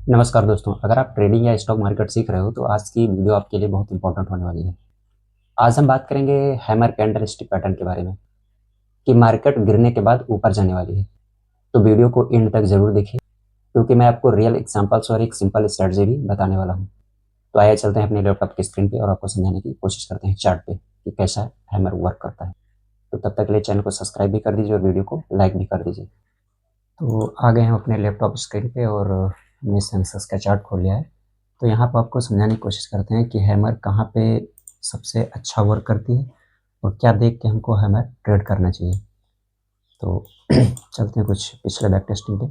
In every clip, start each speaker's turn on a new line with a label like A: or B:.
A: नमस्कार दोस्तों, अगर आप ट्रेडिंग या स्टॉक मार्केट सीख रहे हो तो आज की वीडियो आपके लिए बहुत इंपॉर्टेंट होने वाली है। आज हम बात करेंगे हैमर कैंडलस्टिक पैटर्न के बारे में कि मार्केट गिरने के बाद ऊपर जाने वाली है। तो वीडियो को एंड तक जरूर देखिए क्योंकि मैं आपको रियल एग्जांपल्स और एक सिंपल स्ट्रेटजी भी बताने वाला हूँ। तो आइए चलते हैं अपने लैपटॉप की स्क्रीन पे और आपको समझाने की कोशिश करते हैं चार्ट पे कि कैसा हैमर वर्क करता है। तो तब तक के लिए चैनल को सब्सक्राइब भी कर दीजिए और वीडियो को लाइक भी कर दीजिए। तो आ गए हम अपने लैपटॉप स्क्रीन पे और हमने सेंसेक्स का चार्ट खोल लिया है। तो यहाँ पर आपको समझाने की कोशिश करते हैं कि हैमर कहाँ पे सबसे अच्छा वर्क करती है और क्या देख के हमको हैमर ट्रेड करना चाहिए। तो चलते हैं कुछ पिछले बैक टेस्टिंग पे।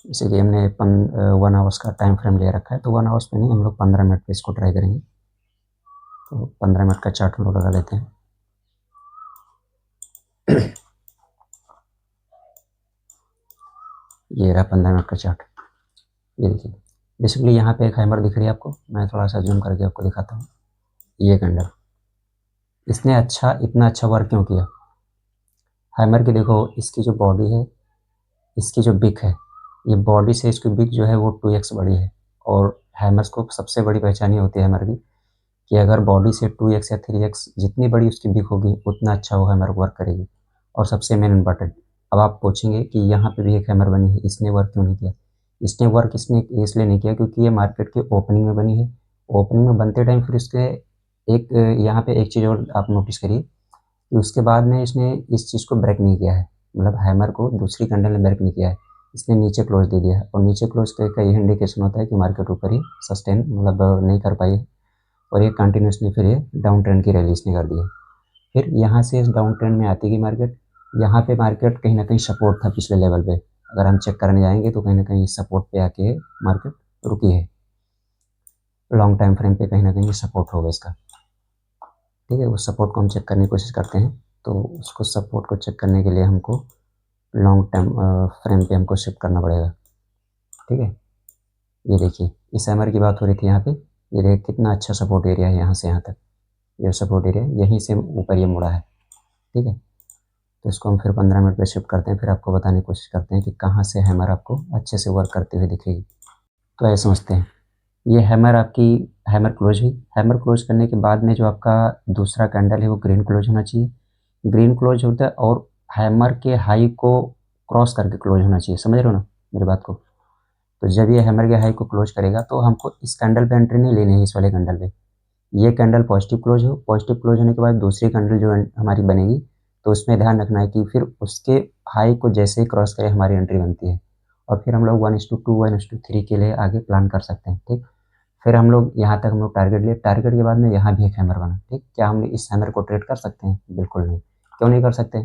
A: जैसे कि हमने 1 आवर्स का टाइम फ्रेम ले रखा है, तो 1 आवर्स पे नहीं, हम लोग 15 मिनट पे इसको ट्राई करेंगे। तो 15 मिनट का चार्ट हम लोग लगा लेते हैं। ये रहा 15 मिनट का चार्ट। ये देखिए, बेसिकली यहाँ पे एक हैमर दिख रही है आपको। मैं थोड़ा सा जूम करके आपको दिखाता हूँ। ये कैंडल, इसने इतना अच्छा वर्क क्यों किया? हैमर की देखो, इसकी जो बॉडी है, इसकी जो बिक है, ये बॉडी से इसकी बिक जो है वो 2x बड़ी है। और हैमर्स को सबसे बड़ी पहचान ये होती है हैमर की कि अगर बॉडी से 2x या 3x जितनी बड़ी उसकी बिक होगी उतना अच्छा वो हैमर वर्क करेगी। और सबसे मेन इम्पॉर्टेंट, अब आप पूछेंगे कि यहाँ पे भी एक हैमर बनी है, इसने वर्क क्यों नहीं किया? इसने वर्क इसलिए नहीं किया क्योंकि ये मार्केट की ओपनिंग में बनी है। ओपनिंग में बनते टाइम फिर इसके एक यहाँ पे एक चीज़ और आप नोटिस करिए कि उसके बाद में इसने इस चीज़ को ब्रेक नहीं किया है। मतलब हैमर को दूसरी कैंडल ने ब्रेक नहीं किया है, इसने नीचे क्लोज दे दिया है। और नीचे क्लोज का यही इंडिकेशन होता है कि मार्केट ऊपर ही सस्टेन मतलब नहीं कर पाई है और ये कंटिन्यूसली फिर ये डाउन ट्रेंड की रैली इसने कर दी है। फिर यहाँ से इस डाउन ट्रेंड में आती गई मार्केट। यहाँ पे मार्केट कहीं ना कहीं सपोर्ट था पिछले लेवल पे। अगर हम चेक करने जाएंगे तो कहीं ना कहीं सपोर्ट पे आके मार्केट रुकी है। लॉन्ग टाइम फ्रेम पे कहीं ना कहीं सपोर्ट होगा इसका। ठीक है, उस सपोर्ट को हम चेक करने की कोशिश करते हैं। तो उसको सपोर्ट को चेक करने के लिए हमको लॉन्ग टाइम फ्रेम पे हमको शिफ्ट करना पड़ेगा। ठीक है, ये देखिए, इस हैमर की बात हो रही थी यहाँ पे। ये देखिए कितना अच्छा सपोर्ट एरिया है यहाँ से यहाँ तक। ये सपोर्ट एरिया यहीं से ऊपर ये मुड़ा है। ठीक है, तो इसको हम फिर 15 मिनट पे शिफ्ट करते हैं, फिर आपको बताने की कोशिश करते हैं कि कहाँ से हैमर आपको अच्छे से वर्क करते हुए दिखेगी। तो ऐसे समझते हैं, ये हैमर क्लोज हुई। हैमर क्लोज करने के बाद में जो आपका दूसरा कैंडल है वो ग्रीन क्लोज होना चाहिए। ग्रीन क्लोज होता है और हैमर के हाई को क्रॉस करके क्लोज होना चाहिए। समझ रहे हो ना मेरी बात को? तो जब ये हैमर के हाई को क्लोज करेगा तो हमको इस कैंडल पे एंट्री नहीं लेनी है, इस वाले कैंडल पे। ये कैंडल पॉजिटिव क्लोज हो, पॉजिटिव क्लोज होने के बाद दूसरी कैंडल जो हमारी बनेगी तो उसमें ध्यान रखना है कि फिर उसके हाई को जैसे ही क्रॉस करे हमारी एंट्री बनती है। और फिर हम लोग 1:2 1:3 के लिए आगे प्लान कर सकते हैं। ठीक, फिर हम लोग यहाँ तक हम लोग टारगेट लिए। टारगेट के बाद में यहाँ भी एक हैमर बना। ठीक, क्या हम इस हैमर को ट्रेड कर सकते हैं? बिल्कुल नहीं। क्यों नहीं कर सकते?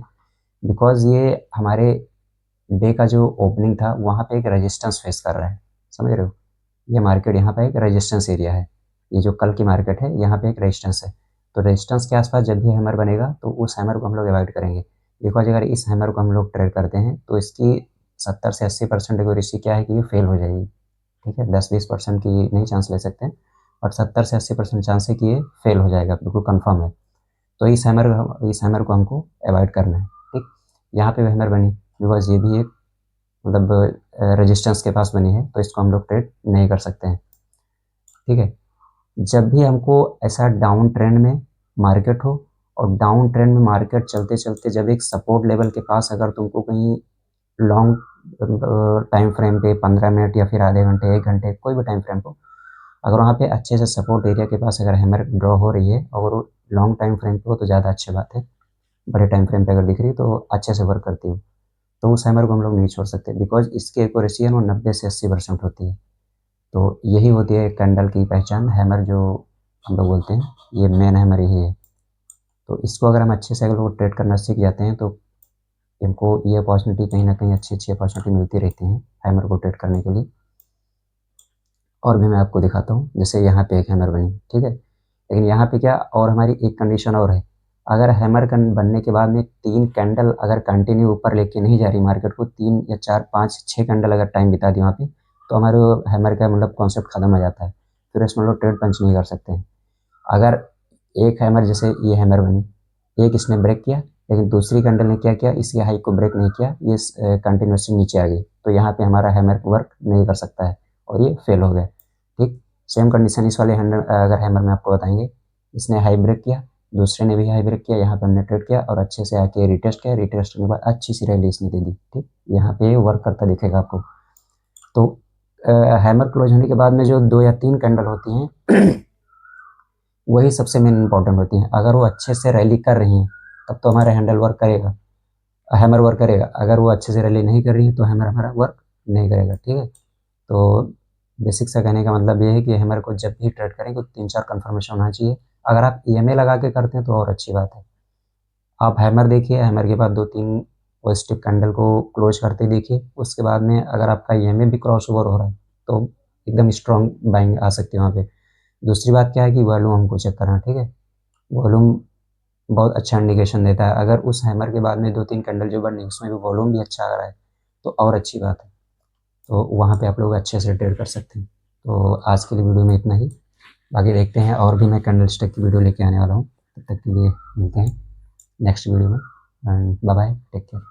A: बिकॉज ये हमारे डे का जो ओपनिंग था वहाँ पे एक रेजिस्टेंस फेस कर रहा है। समझ रहे हो? ये मार्केट यहाँ पे एक रेजिस्टेंस एरिया है। ये जो कल की मार्केट है यहाँ पे एक रेजिस्टेंस है। तो रेजिस्टेंस के आसपास जब भी हैमर बनेगा तो उस हैमर को हम लोग अवॉइड करेंगे। बिकॉज अगर इस हैमर को हम लोग ट्रेड करते हैं तो इसकी 70 से 80% एक्यूरेसी क्या है कि ये फेल हो जाएगी। ठीक है, 10-20% की नहीं चांस ले सकते हैं, और 70 से 80% चांस है कि ये फेल हो जाएगा, बिल्कुल कंफर्म है। तो इस हैमर को हमको अवॉइड करना है। ठीक, यहाँ पे हैमर बनी बिकॉज ये भी एक मतलब रेजिस्टेंस के पास बनी है, तो इसको हम लोग ट्रेड नहीं कर सकते हैं। ठीक है, जब भी हमको ऐसा डाउन ट्रेंड में मार्केट हो और डाउन ट्रेंड में मार्केट चलते चलते जब एक सपोर्ट लेवल के पास अगर तुमको कहीं लॉन्ग टाइम फ्रेम पे 15 मिनट या फिर आधे घंटे 1 घंटे कोई भी टाइम फ्रेम को अगर वहाँ पे अच्छे से सपोर्ट एरिया के पास अगर हैमर ड्रॉ हो रही है और लॉन्ग टाइम फ्रेम पे हो तो ज़्यादा अच्छी बात है। बड़े टाइम फ्रेम पे अगर दिख रही है तो अच्छे से वर्क करती हो, तो उस हैमर को हम लोग नहीं छोड़ सकते बिकॉज इसकी एक्यूरेसी है वो 90 से 80% होती है। तो यही होती है कैंडल की पहचान। हैमर जो हम लोग बोलते हैं ये मेन हैमर यही है। तो इसको अगर हम अच्छे से अगर वो ट्रेड करना सीख जाते हैं तो हमको ये अपॉर्चुनिटी कहीं ना कहीं अच्छी अच्छी अपॉर्चुनिटी मिलती रहती है हैमर को ट्रेड करने के लिए। और भी मैं आपको दिखाता हूँ, जैसे यहाँ पे एक हैमर बनी। ठीक है, लेकिन यहाँ पे क्या और हमारी एक कंडीशन और है। अगर हैमर बनने के बाद में 3 कैंडल अगर कंटिन्यू ऊपर लेके नहीं जा रही मार्केट को, 3 या 4 5 6 कैंडल अगर टाइम बिता दी वहाँ पे, तो हमारे हैमर का मतलब कॉन्सेप्ट खत्म हो जाता है। फिर इसमें लोग ट्रेड पंच नहीं कर सकते हैं। अगर एक हैमर जैसे ये हैमर बनी, एक इसने ब्रेक किया, लेकिन दूसरी कैंडल ने क्या किया, इसके हाई को ब्रेक नहीं किया, ये कंटिन्यूसली नीचे आ गई, तो यहाँ पे हमारा हैमर वर्क नहीं कर सकता है और ये फेल हो गया। ठीक, सेम कंडीशन इस वाले अगर हैमर में आपको बताएंगे, इसने हाई ब्रेक किया, दूसरे ने भी हाई ब्रेक किया, यहाँ पे हमने ट्रेड किया और अच्छे से आके रिटेस्ट किया, रिटेस्ट करने के बाद अच्छी सी रैली इसने दे दी। ठीक, यहाँ पे वर्क करता दिखेगा आपको। तो हैमर क्लोज होने के बाद में जो 2 या 3 कैंडल होती हैं वही सबसे मेन इंपॉर्टेंट होती हैं। अगर वो अच्छे से रैली कर रही हैं तब तो हमारा हैमर वर्क करेगा। अगर वो अच्छे से रैली नहीं कर रही है तो हैमर हमारा वर्क नहीं करेगा। ठीक है, तो बेसिक सा कहने का मतलब ये है कि हैमर को जब भी ट्रेड करेंगे तो 3-4 कंफर्मेशन होना चाहिए। अगर आप ईएमए लगा के करते हैं तो और अच्छी बात है। आप हैमर देखिए, हैमर के बाद 2-3 पॉजिटिव कैंडल को क्लोज करते देखिए, उसके बाद में अगर आपका ईएमए भी क्रॉस ओवर हो रहा है तो एकदम स्ट्रॉन्ग बाइंग आ सकती है वहाँ पे। दूसरी बात क्या है कि वॉल्यूम हमको चेक करना है। ठीक है, वॉल्यूम बहुत अच्छा इंडिकेशन देता है। अगर उस हैमर के बाद में 2-3 कैंडल जो बन रही उसमें भी वॉल्यूम भी अच्छा आ रहा है तो और अच्छी बात है, तो वहाँ पे आप लोग अच्छे से ट्रेड कर सकते हैं। तो आज के लिए वीडियो में इतना ही, बाकी देखते हैं और भी मैं कैंडल स्टिक की वीडियो लेके आने वाला हूँ। तब तक के लिए मिलते हैं नेक्स्ट वीडियो में, and bye bye, take care.